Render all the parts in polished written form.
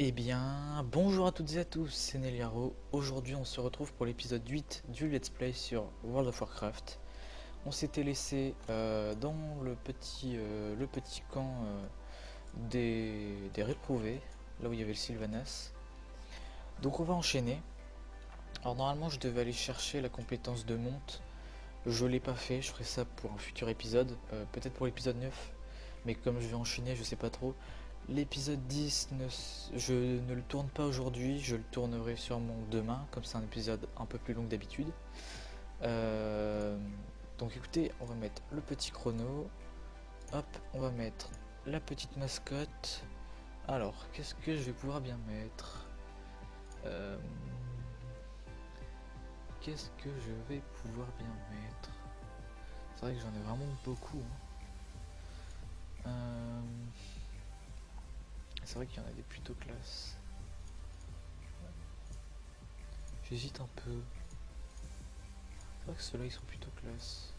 Eh bien, bonjour à toutes et à tous, c'est Neliaro. Aujourd'hui, on se retrouve pour l'épisode 8 du Let's Play sur World of Warcraft. On s'était laissé dans le petit camp des réprouvés, là où il y avait le Sylvanas. Donc on va enchaîner. Alors normalement, je devais aller chercher la compétence de monte. Je l'ai pas fait, je ferai ça pour un futur épisode, peut-être pour l'épisode 9. Mais comme je vais enchaîner, je sais pas trop. L'épisode 10, je ne le tourne pas aujourd'hui, je le tournerai sûrement demain, comme c'est un épisode un peu plus long que d'habitude. Euh, donc écoutez, on va mettre le petit chrono, hop, on va mettre la petite mascotte. Alors, qu'est-ce que je vais pouvoir bien mettre? Euh, Qu'est-ce que je vais pouvoir bien mettre? C'est vrai que j'en ai vraiment beaucoup, hein. C'est vrai qu'il y en a des plutôt classe. J'hésite un peu. C'est vrai que ceux-là ils sont plutôt classe.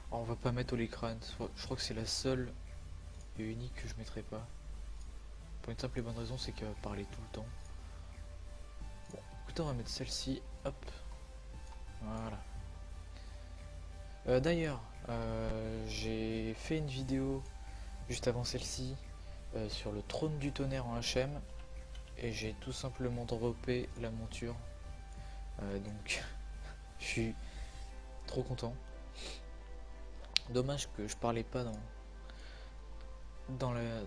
Alors, on va pas mettre Olecran, je crois que c'est la seule et unique que je mettrai pas. Pour une simple et bonne raison, c'est qu'elle va parler tout le temps. Bon, écoutez, on va mettre celle-ci, hop, voilà. D'ailleurs, j'ai fait une vidéo juste avant celle-ci sur le trône du tonnerre en HM et j'ai tout simplement droppé la monture. Donc, je suis trop content. Dommage que je parlais pas dans la,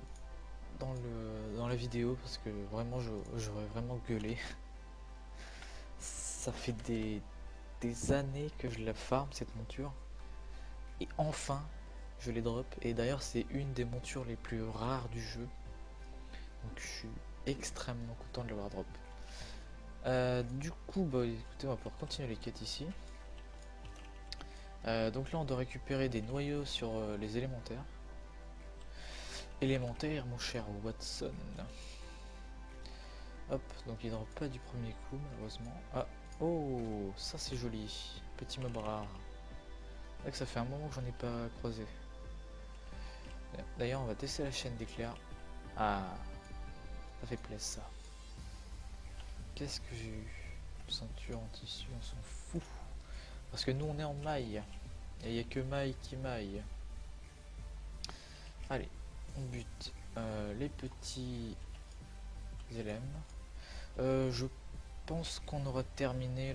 dans la vidéo parce que vraiment j'aurais vraiment gueulé. Ça fait des années que je la farm cette monture et enfin je les drop, et d'ailleurs c'est une des montures les plus rares du jeu, donc je suis extrêmement content de l'avoir drop. Du coup bah écoutez, on va pouvoir continuer les quêtes ici. Donc là on doit récupérer des noyaux sur les élémentaires. Élémentaire mon cher Watson. Hop, donc il drop pas du premier coup malheureusement. Ah, oh, ça c'est joli. Petit mob rare. C'est vrai que ça fait un moment que j'en ai pas croisé. D'ailleurs, on va tester la chaîne d'éclairs. Ah, ça fait plaisir ça. Qu'est-ce que j'ai eu? Ceinture en tissu, on s'en fout. Parce que nous on est en maille. Et il n'y a que maille qui maille. Allez, on bute les petits élèves. Je pense qu'on aura terminé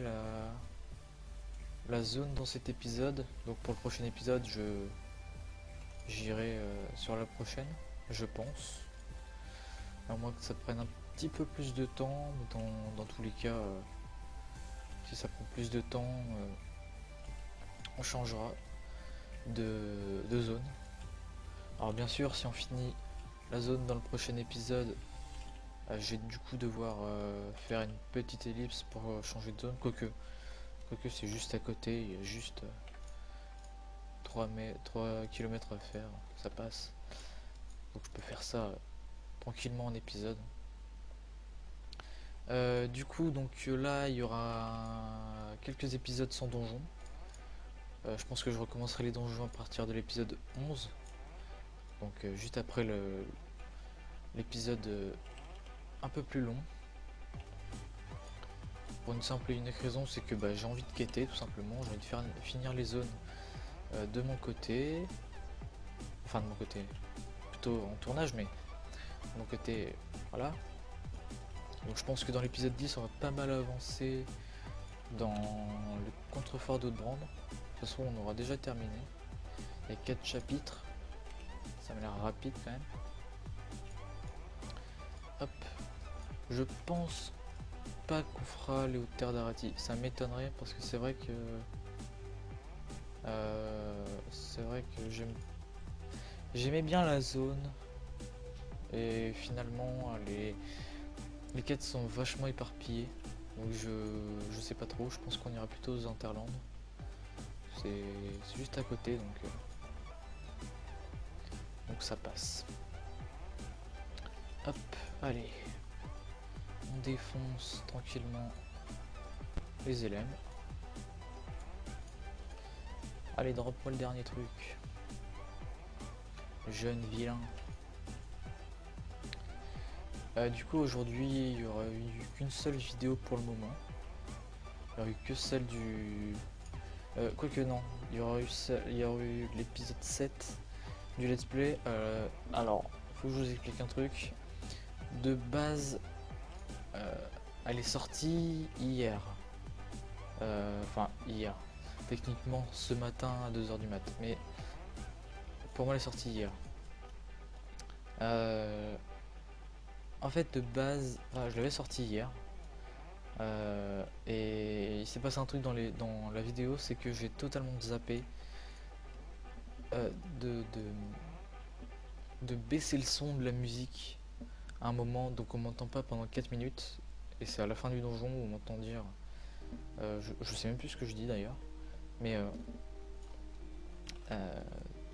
la zone dans cet épisode. Donc pour le prochain épisode, j'irai sur la prochaine, je pense. À moins que ça prenne un petit peu plus de temps. Dans tous les cas, si ça prend plus de temps, on changera de zone. Alors bien sûr, si on finit la zone dans le prochain épisode, je vais du coup devoir faire une petite ellipse pour changer de zone. Quoique c'est juste à côté, il y a juste 3 km à faire, ça passe. Donc je peux faire ça tranquillement en épisode. Du coup, donc là, il y aura quelques épisodes sans donjon. Je pense que je recommencerai les donjons à partir de l'épisode 11. Donc juste après l'épisode un peu plus long. Pour une simple et unique raison, c'est que j'ai envie de quêter tout simplement. J'ai envie de finir les zones de mon côté. Enfin de mon côté, plutôt en tournage, mais de mon côté, voilà. Donc je pense que dans l'épisode 10, on va pas mal avancer dans le contrefort d'Oudbrand. De toute façon, on aura déjà terminé. Il y a 4 chapitres. Ça m'a l'air rapide quand même. Hop. Je pense pas qu'on fera les hautes terres d'Arati. Ça m'étonnerait parce que c'est vrai que j'aimais bien la zone. Et finalement, les quêtes sont vachement éparpillées. Donc je sais pas trop. Je pense qu'on ira plutôt aux Interlandes. C'est juste à côté, donc ça passe. Hop, allez. On défonce tranquillement les élèves. Allez, drop-moi le dernier truc. Jeune vilain. Du coup aujourd'hui il y aura eu qu'une seule vidéo pour le moment. Il y aura eu que celle du... quoique non, il y aura eu l'épisode 7 du let's play. Alors, faut que je vous explique un truc. De base, euh, elle est sortie hier. Enfin, hier. Techniquement, ce matin à 2h du mat. Mais pour moi, elle est sortie hier. Euh, En fait, de base, enfin, je l'avais sortie hier. Et il s'est passé un truc dans la vidéo, c'est que j'ai totalement zappé euh, de, de, de baisser le son de la musique à un moment, donc on m'entend pas pendant 4 minutes. Et c'est à la fin du donjon où on m'entend dire... je sais même plus ce que je dis d'ailleurs. Mais euh,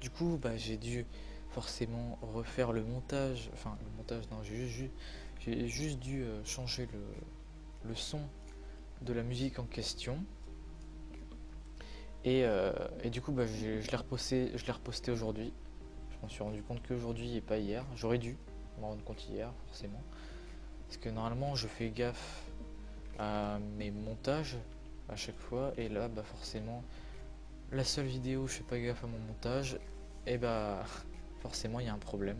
du coup, bah, j'ai dû forcément refaire le montage. Enfin, le montage, non, j'ai juste dû changer le son de la musique en question. Et du coup, bah, je l'ai reposté aujourd'hui. Je m'en suis rendu compte qu'aujourd'hui et pas hier. J'aurais dû m'en rendre compte hier, forcément. Parce que normalement, je fais gaffe à mes montages à chaque fois. Et là, bah, forcément, la seule vidéo où je fais pas gaffe à mon montage, et bah, forcément, il y a un problème.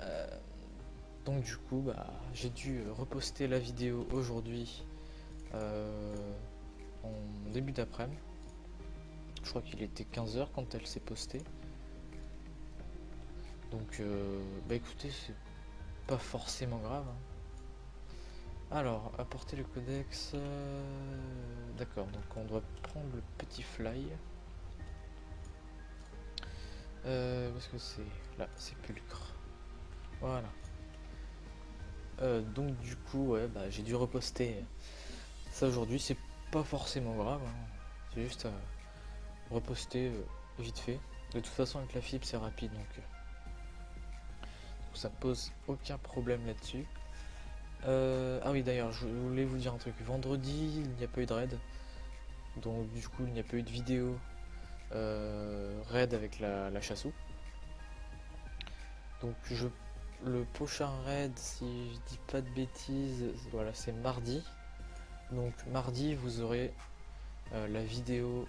Euh, donc, du coup, bah, j'ai dû reposter la vidéo aujourd'hui en début d'après-midi. Je crois qu'il était 15h quand elle s'est postée. Donc, bah écoutez, c'est pas forcément grave, hein. Alors, apporter le codex. D'accord, donc on doit prendre le petit fly. Où est-ce que c'est? Là, sépulcre. Voilà. Donc, du coup, ouais, bah, j'ai dû reposter ça aujourd'hui. C'est pas forcément grave, hein. C'est juste à reposter vite fait. De toute façon, avec la fibre, c'est rapide, donc ça pose aucun problème là-dessus. Ah oui, d'ailleurs, je voulais vous dire un truc. Vendredi, il n'y a pas eu de raid. Donc, du coup, il n'y a pas eu de vidéo raid avec la chassou. Donc, le prochain raid, si je dis pas de bêtises, voilà, c'est mardi. Donc, mardi, vous aurez la vidéo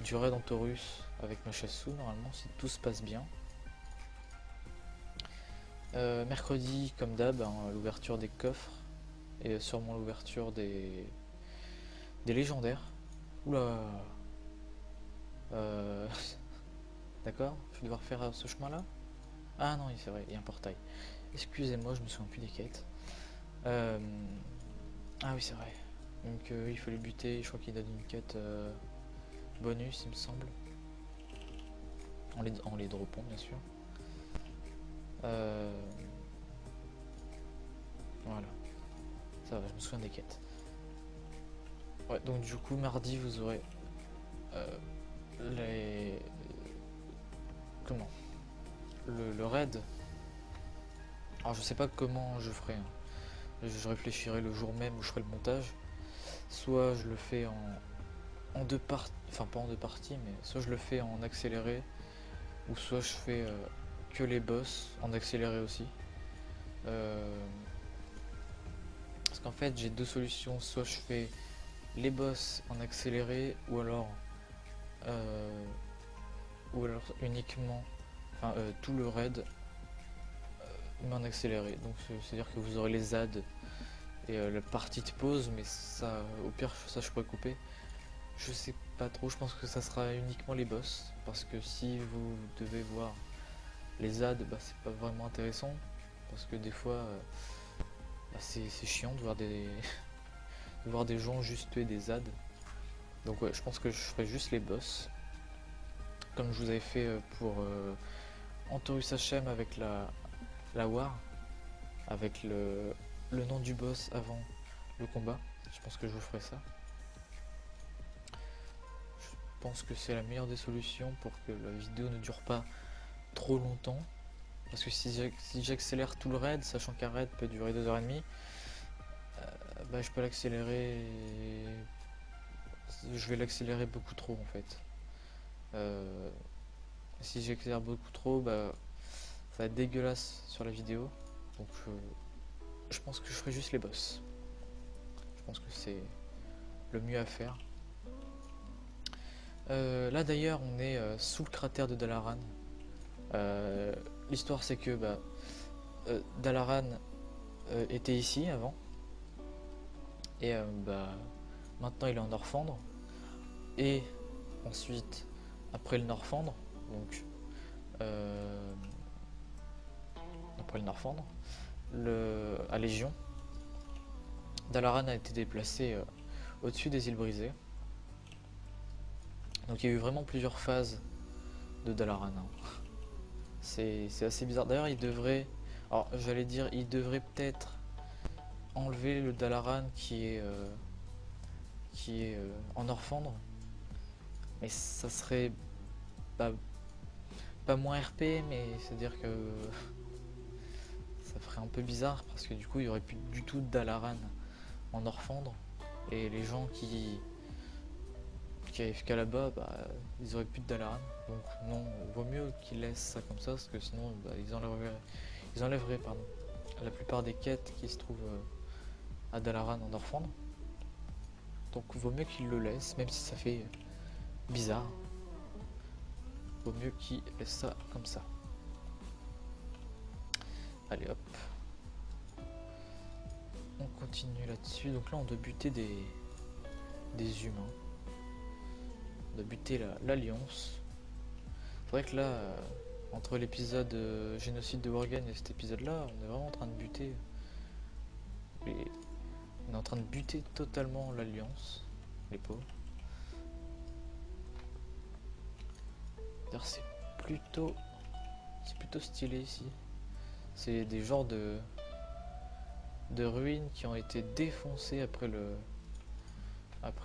du raid en Taurus avec ma chassou, normalement, si tout se passe bien. Mercredi, comme d'hab, hein, l'ouverture des coffres et sûrement l'ouverture des légendaires. Oula. Euh, D'accord, je vais devoir faire ce chemin-là. Ah non, c'est vrai, il y a un portail. Excusez-moi, je me souviens plus des quêtes. Euh, Ah oui, c'est vrai. Donc il faut les buter, je crois qu'il donne une quête bonus, il me semble. En les dropant, bien sûr. Euh, Voilà, ça va, je me souviens des quêtes. Ouais, donc du coup, mardi, vous aurez euh, les... Comment le raid. Alors je sais pas comment je ferai, hein. Je réfléchirai le jour même où je ferai le montage. Soit je le fais en deux parties, enfin pas en deux parties, mais soit je le fais en accéléré, ou soit je fais que les boss en accéléré aussi. Euh, Parce qu'en fait j'ai deux solutions, soit je fais les boss en accéléré, euh, ou alors uniquement, enfin tout le raid mais en accéléré. Donc c'est à dire que vous aurez les ZAD et la partie de pause, mais ça, au pire, ça je pourrais couper. Je sais pas trop, je pense que ça sera uniquement les boss, parce que si vous devez voir les ZAD, bah, c'est pas vraiment intéressant, parce que des fois, bah, c'est chiant de voir de voir des gens juste tuer des ZAD. Donc ouais, je pense que je ferai juste les boss, comme je vous avais fait pour Antorus HM avec la War, avec le nom du boss avant le combat. Je pense que je vous ferai ça. Je pense que c'est la meilleure des solutions pour que la vidéo ne dure pas trop longtemps. Parce que si j'accélère tout le raid, sachant qu'un raid peut durer 2h30, bah, je peux l'accélérer. Je vais l'accélérer beaucoup trop en fait. Euh, Si j'accélère beaucoup trop, bah, va être dégueulasse sur la vidéo. Donc je pense que je ferai juste les boss. Je pense que c'est le mieux à faire. Là d'ailleurs on est sous le cratère de Dalaran. L'histoire c'est que Dalaran était ici avant. Et maintenant il est en Norfandre. Et ensuite, après le Norfandre, donc après le Norfandre, à Légion, Dalaran a été déplacé au-dessus des îles brisées. Donc il y a eu vraiment plusieurs phases de Dalaran. Hein. C'est assez bizarre. D'ailleurs, il devrait, alors j'allais dire, il devrait peut-être enlever le Dalaran qui est en Orphandre, mais ça serait pas moins RP, mais c'est-à-dire que ça ferait un peu bizarre parce que du coup il y aurait plus du tout de Dalaran en Orphandre et les gens qui AFK là-bas, ils auraient plus de Dalaran. Donc non, vaut mieux qu'ils laissent ça comme ça parce que sinon ils enlèveraient la plupart des quêtes qui se trouvent à Dalaran en Orphandre. Donc vaut mieux qu'ils le laissent, même si ça fait bizarre. Vaut mieux qu'ils laissent ça comme ça. Allez hop. On continue là-dessus. Donc là on doit buter des humains. On doit buter l'Alliance. C'est vrai que là, entre l'épisode génocide de Worgen et cet épisode là, on est vraiment en train de buter. On est en train de buter totalement l'Alliance. Les pauvres. D'ailleurs c'est plutôt stylé ici. C'est des genres de ruines qui ont été défoncées après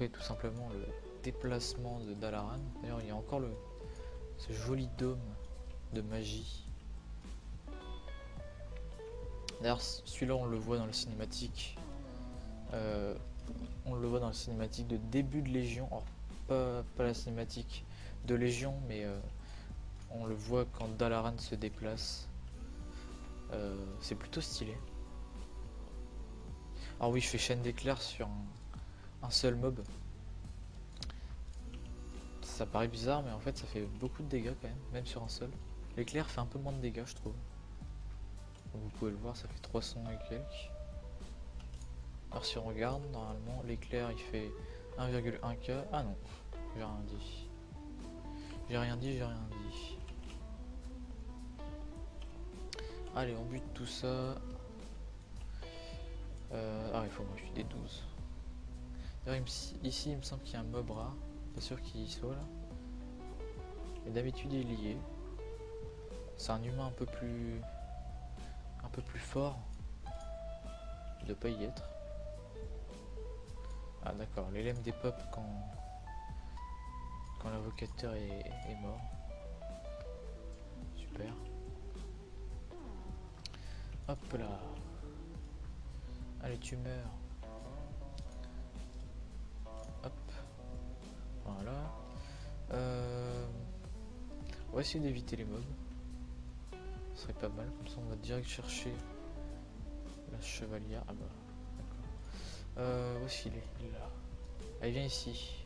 tout simplement le déplacement de Dalaran. D'ailleurs il y a encore ce joli dôme de magie. D'ailleurs celui-là on le voit dans la cinématique. On le voit dans la cinématique de début de Légion. Alors, pas la cinématique de Légion, mais on le voit quand Dalaran se déplace. C'est plutôt stylé. Alors oui, je fais chaîne d'éclairs sur un seul mob. Ça paraît bizarre, mais en fait ça fait beaucoup de dégâts quand même sur un seul. L'éclair fait un peu moins de dégâts, je trouve. Donc vous pouvez le voir, ça fait 300 et quelques. Alors si on regarde, normalement l'éclair il fait 1,1k. Ah non, j'ai rien dit. J'ai rien dit. Allez, on bute tout ça. Il faut que je suis des 12. D'ailleurs, ici, il me semble qu'il y a un mob rare. Pas sûr qu'il y soit là. Mais d'habitude, il y est. C'est un humain un peu plus fort. Il doit pas y être. Ah d'accord, l'élème des pop quand l'invocateur est mort. Super. Hop là. Allez, tu meurs. Hop. Voilà. On va essayer d'éviter les mobs. Ce serait pas mal. Comme ça, on va direct chercher la chevalière. Ah bah, d'accord. Où est-ce qu'il est? Il est là. Allez, viens ici.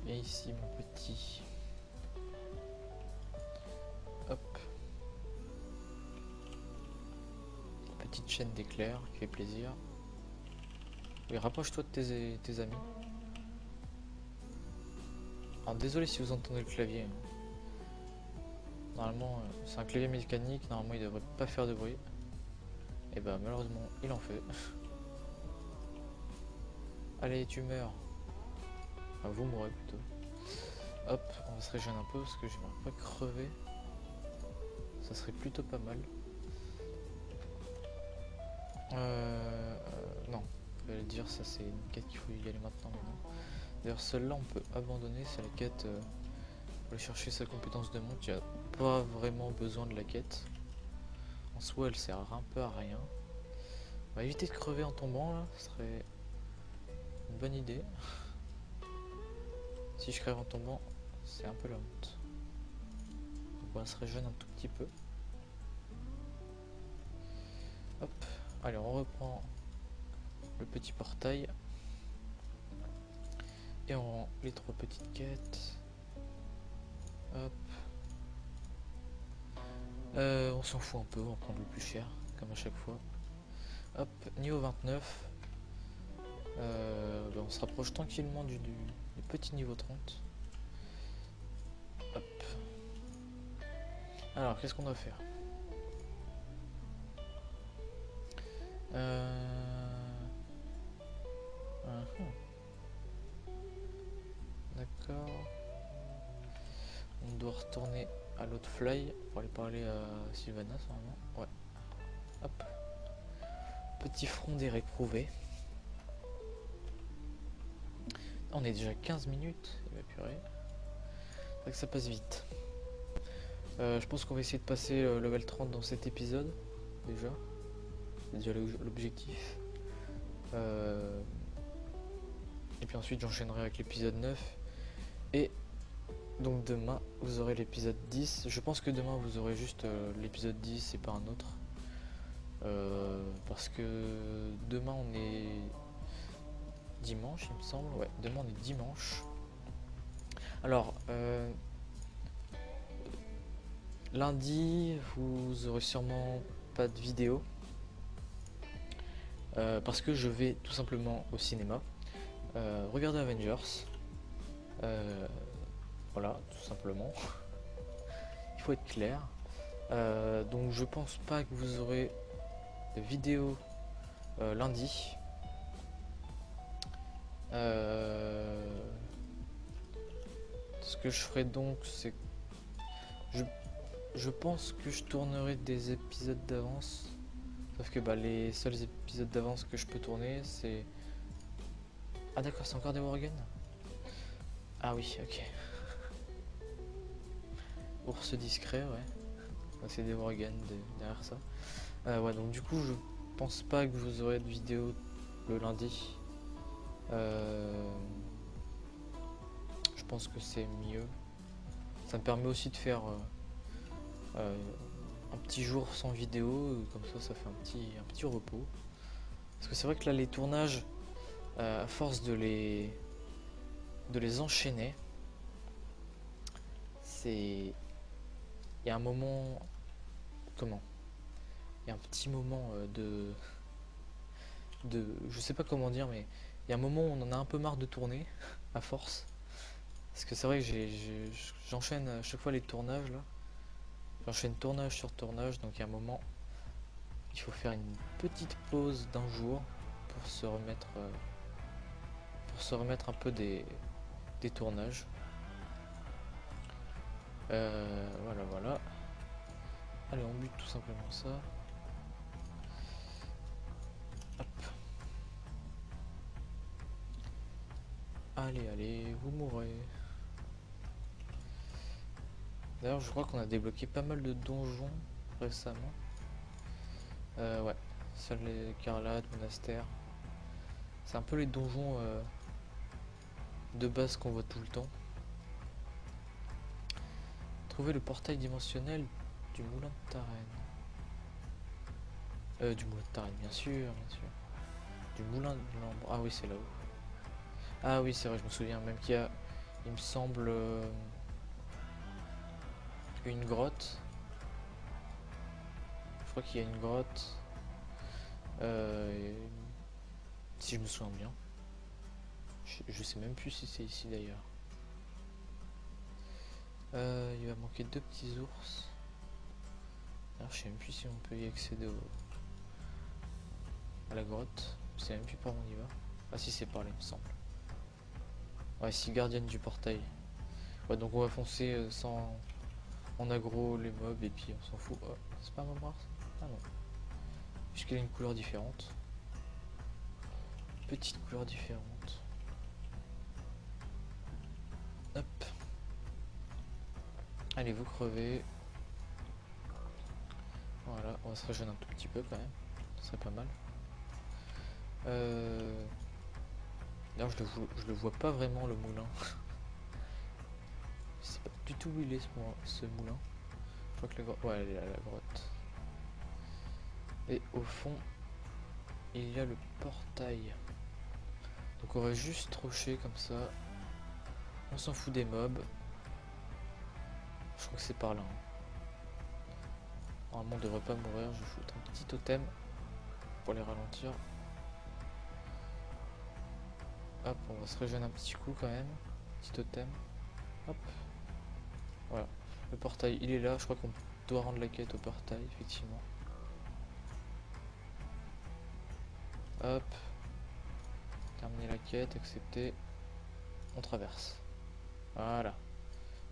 Viens ici, mon petit. Hop. Petite chaîne d'éclairs qui fait plaisir. Oui, rapproche-toi de tes amis. Alors désolé si vous entendez le clavier. Normalement c'est un clavier mécanique, normalement il devrait pas faire de bruit. Et bah malheureusement il en fait. Allez tu meurs. Enfin, vous mourrez plutôt. Hop, on va se régénérer un peu parce que j'aimerais pas crever. Ça serait plutôt pas mal. Non, je vais le dire, ça c'est une quête qu'il faut y aller maintenant, mais non. D'ailleurs celle-là on peut abandonner, c'est la quête pour aller chercher sa compétence de monte. Il n'y a pas vraiment besoin de la quête. En soi elle sert un peu à rien. On va éviter de crever en tombant là, ce serait une bonne idée. Si je crève en tombant, c'est un peu la honte. on se régène un tout petit peu. Hop, allez, on reprend le petit portail. Et on rend les 3 petites quêtes. Hop. On s'en fout un peu, on prend le plus cher, comme à chaque fois. Hop, niveau 29. On se rapproche tranquillement du petit niveau 30. Hop. Alors, qu'est-ce qu'on doit faire? D'accord. On doit retourner à l'autre fly pour aller parler à Sylvanas normalement. Ouais. Hop. Petit front des réprouvés. On est déjà 15 minutes. Il va purée. C'est vrai que ça passe vite. Je pense qu'on va essayer de passer le level 30 dans cet épisode. Déjà. C'est déjà l'objectif. Et puis ensuite j'enchaînerai avec l'épisode 9. Et donc demain vous aurez l'épisode 10. Je pense que demain vous aurez juste l'épisode 10 et pas un autre. Parce que demain on est dimanche il me semble. Ouais, demain on est dimanche. Alors lundi vous aurez sûrement pas de vidéo. Parce que je vais tout simplement au cinéma. Regarder Avengers. Voilà, tout simplement. Il faut être clair. Donc je pense pas que vous aurez de vidéo lundi. Ce que je ferai donc, c'est je pense que je tournerai des épisodes d'avance. Sauf que les seuls épisodes d'avance que je peux tourner, c'est... Ah d'accord, c'est encore des Worgen. Ah oui, ok. Ours discret, ouais. C'est des Worgen derrière ça. Ouais, donc du coup, je pense pas que vous aurez de vidéo le lundi. Je pense que c'est mieux. Ça me permet aussi de faire un petit jour sans vidéo, comme ça fait un petit repos. Parce que c'est vrai que là les tournages, à force de les enchaîner, c'est... Il y a un moment... Comment? Il y a un petit moment de... Je sais pas comment dire, mais il y a un moment où on en a un peu marre de tourner, à force. Parce que c'est vrai que j'enchaîne à chaque fois les tournages là. J'enchaîne tournage sur tournage, donc il y a un moment, il faut faire une petite pause d'un jour pour se remettre un peu des tournages. Voilà. Allez, on bute tout simplement ça. Hop. Allez, vous mourrez. D'ailleurs, je crois qu'on a débloqué pas mal de donjons récemment. Ouais, Salle écarlate, monastère. C'est un peu les donjons de base qu'on voit tout le temps. Trouver le portail dimensionnel du moulin de Tarenne. Du moulin de Tarenne, bien sûr. Du moulin de l'Ambre. Ah oui, c'est là-haut. Ah oui, c'est vrai, je me souviens même qu'il y a, il me semble, une grotte. Je crois qu'il y a une grotte. Si je me souviens bien. Je sais même plus si c'est ici d'ailleurs. Il va manquer 2 petits ours. Alors je sais même plus si on peut y accéder à la grotte. Je sais même plus par où on y va. Ah si, c'est par là il me semble. Ouais, ici gardienne du portail. Ouais, donc on va foncer sans... On aggro les mobs et puis on s'en fout. Oh, c'est pas un mob rare ça? Ah non. Puisqu'elle a une couleur différente. Petite couleur différente. Hop. Allez, vous crevez. Voilà, on va se régénérer un tout petit peu quand même. Ce serait pas mal. D'ailleurs, je le vois pas vraiment le moulin. Je sais pas du tout où il est ce moulin. crois que la grotte... Ouais, elle est là, la grotte. Et au fond, il y a le portail. Donc on va juste rocher comme ça. On s'en fout des mobs. Je crois que c'est par là. Normalement on devrait pas mourir. Je vais foutre un petit totem pour les ralentir. Hop, on va se régénérer un petit coup quand même. Petit totem. Hop. Voilà. Le portail il est là. Je crois qu'on doit rendre la quête au portail, effectivement. Hop. Terminer la quête, accepter. On traverse. Voilà.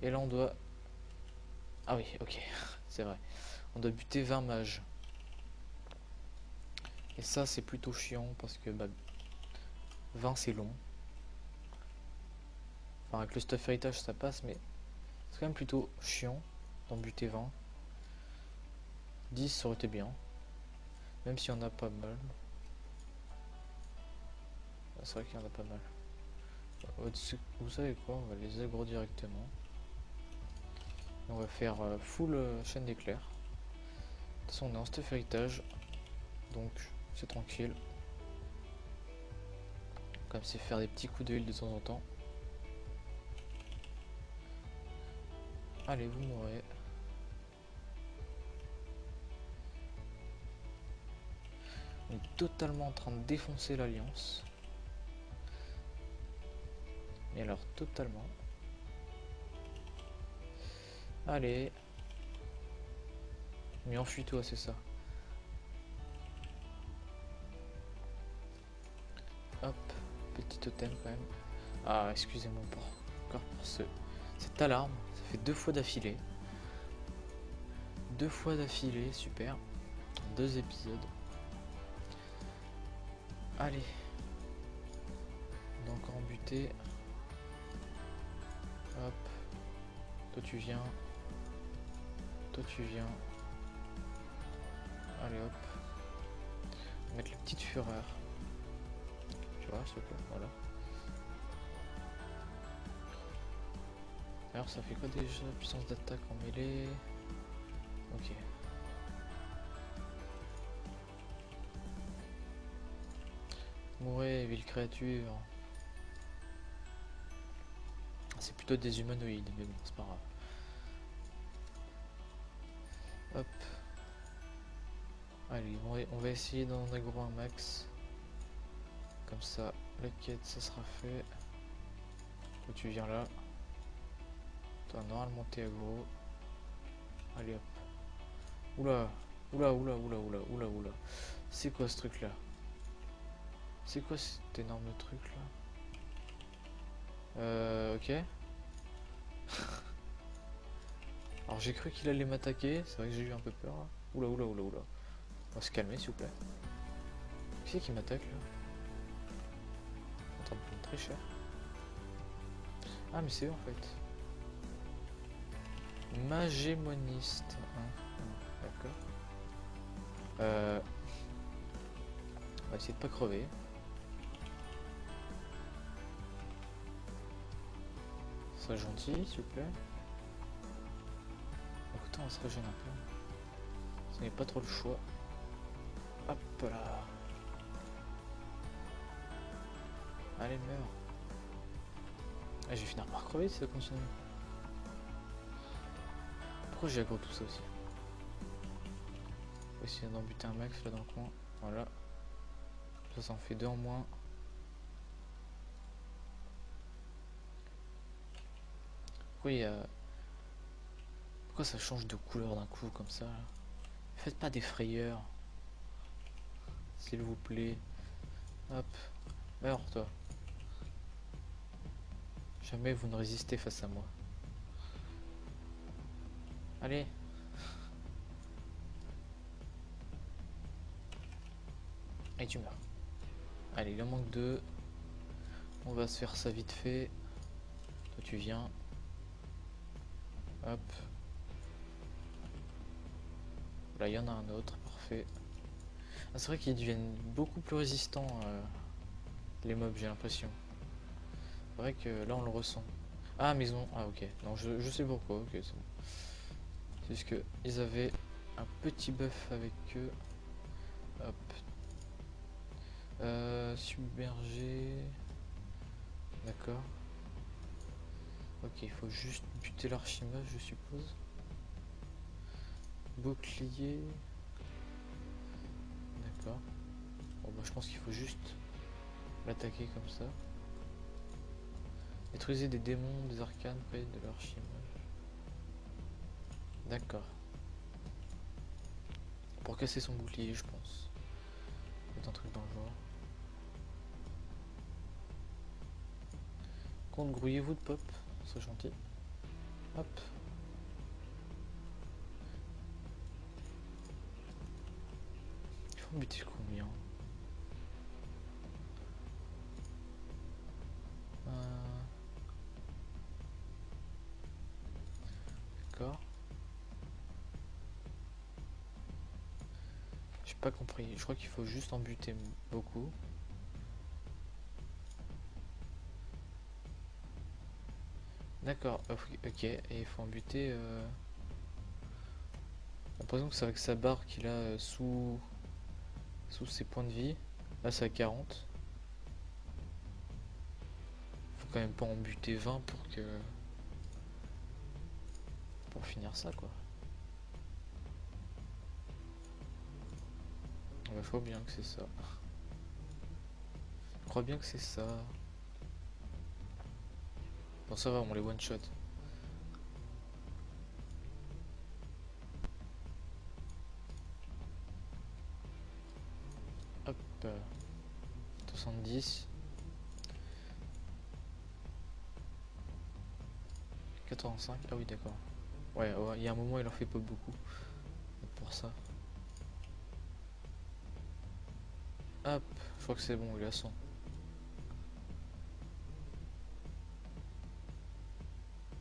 Et là on doit... Ah oui, ok. C'est vrai. On doit buter 20 mages. Et ça c'est plutôt chiant parce que 20 c'est long. Enfin avec le stuff héritage ça passe mais c'est quand même plutôt chiant d'en buter 20. 10 ça aurait été bien. Même s'il y en a pas mal. C'est vrai qu'il y en a pas mal. Vous savez quoi, on va les aggro directement. Et on va faire full chaîne d'éclairs. De toute façon on est en stuff héritage. Donc c'est tranquille. Comme c'est faire des petits coups de heal de temps en temps. Allez, vous mourrez. On est totalement en train de défoncer l'alliance. Et alors totalement. Allez. Mais enfuis-toi, c'est ça. Hop, petit totem quand même. Ah, excusez-moi encore pour cette alarme. Ça fait 2 fois d'affilée. 2 fois d'affilée, super. 2 épisodes. Allez. On doit encore en buter. Hop. Toi tu viens. Toi tu viens. Allez hop. On va mettre la petite fureur. Tu vois, s'il te plaît, voilà. Alors ça fait quoi déjà? Puissance d'attaque en mêlée. Ok. Mourez, ville créature. C'est plutôt des humanoïdes, mais bon, c'est pas grave. Hop. Allez, on va essayer d'en aggro un max. Comme ça, la quête, ça sera fait. Toi, tu viens là. Toi, normalement, t'es aggro. Allez, hop. Oula. Oula, oula, oula, oula, oula, oula. C'est quoi ce truc là? C'est quoi cet énorme truc là? Ok. Alors j'ai cru qu'il allait m'attaquer, c'est vrai que j'ai eu un peu peur. Oula, oula, oula, oula. On va se calmer s'il vous plaît. Qui c'est qui m'attaque là? On est en train de prendre très cher. Ah mais c'est eux en fait. Magémoniste. D'accord. On va essayer de pas crever. Ce serait gentil s'il vous plaît. Écoutez, on se régène un peu. Ça n'est pas trop le choix. Hop là. Allez, meurs. Ah, je vais finir par crever si ça continue. Pourquoi j'ai aggro tout ça aussi? On va essayer d'en buter un max là dans le coin. Voilà. Ça en fait 2 en moins. Pourquoi ça change de couleur d'un coup comme ça là? Faites pas des frayeurs. S'il vous plaît. Hop. Meurs toi. Jamais vous ne résistez face à moi. Allez. Et tu meurs. Allez, il en manque 2. On va se faire ça vite fait. Toi tu viens. Hop. Là il y en a un autre, parfait. Ah, c'est vrai qu'ils deviennent beaucoup plus résistants les mobs, j'ai l'impression. C'est vrai que là on le ressent. Ah mais ils ont... Ah ok, non je sais pourquoi, ok c'est bon. puisque ils avaient un petit buff avec eux. Hop. Submerger. D'accord. Ok, il faut juste buter l'archimage, je suppose. Bouclier. D'accord. Bon bah je pense qu'il faut juste l'attaquer comme ça. Détruisez des démons, des arcanes près de l'archimage. D'accord. Pour casser son bouclier, je pense. C'est un truc dans le genre. Compte, grouillez-vous de pop, ce serait gentil. Hop. Il faut buter combien? D'accord. J'ai pas compris. Je crois qu'il faut juste en buter beaucoup. D'accord. Ok. Et il faut en buter. J'ai l'impression que c'est avec sa barre qu'il a sous ses points de vie. Là, c'est à 40. Faut quand même pas en buter 20 pour finir ça, quoi. Je crois bien que c'est ça. Je crois bien que c'est ça. Bon, ça va, on les one shot. Hop. 70. 85. Ah oui, d'accord. Ouais, il y a un moment, il en fait pas beaucoup. Pour ça. Hop. Je crois que c'est bon, il est à 100.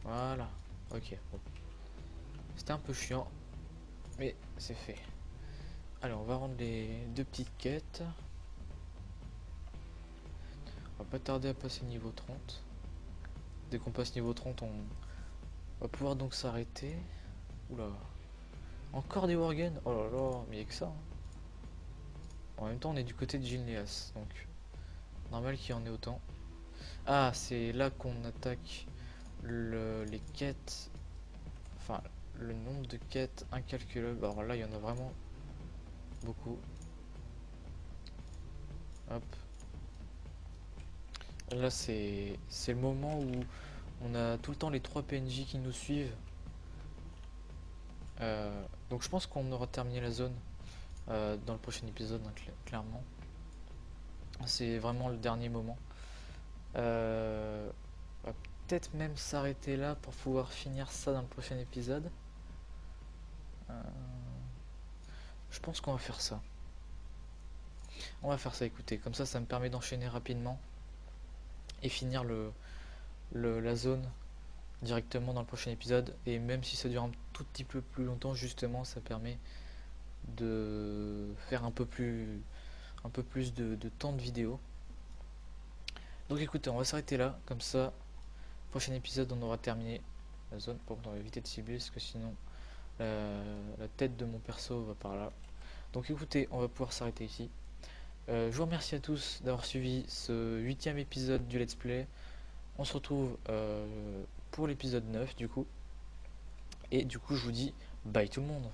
Voilà. Ok. Bon. C'était un peu chiant. Mais c'est fait. Allez, on va rendre les deux petites quêtes. On va pas tarder à passer niveau 30. Dès qu'on passe niveau 30, on va pouvoir donc s'arrêter. Oula. Encore des worgen. Oh là là, mais il y a que ça. Hein. En même temps, on est du côté de Gilneas, donc normal qu'il y en ait autant. Ah, c'est là qu'on attaque les quêtes. Enfin, le nombre de quêtes incalculable. Alors là, il y en a vraiment beaucoup. Hop. Là, c'est le moment où on a tout le temps les 3 PNJ qui nous suivent. Donc je pense qu'on aura terminé la zone dans le prochain épisode, hein, clairement. C'est vraiment le dernier moment. On va peut-être même s'arrêter là pour pouvoir finir ça dans le prochain épisode. Je pense qu'on va faire ça. On va faire ça, écoutez, comme ça me permet d'enchaîner rapidement et finir la zone directement dans le prochain épisode. Et même si ça dure un tout petit peu plus longtemps, justement, ça permet de faire un peu plus de temps de vidéo. Donc écoutez, on va s'arrêter là, comme ça, prochain épisode on aura terminé la zone. Bon, on va éviter de cibler parce que sinon la tête de mon perso va par là. Donc écoutez, on va pouvoir s'arrêter ici. Je vous remercie à tous d'avoir suivi ce 8ème épisode du let's play. On se retrouve pour l'épisode 9 du coup. Et du coup je vous dis bye tout le monde.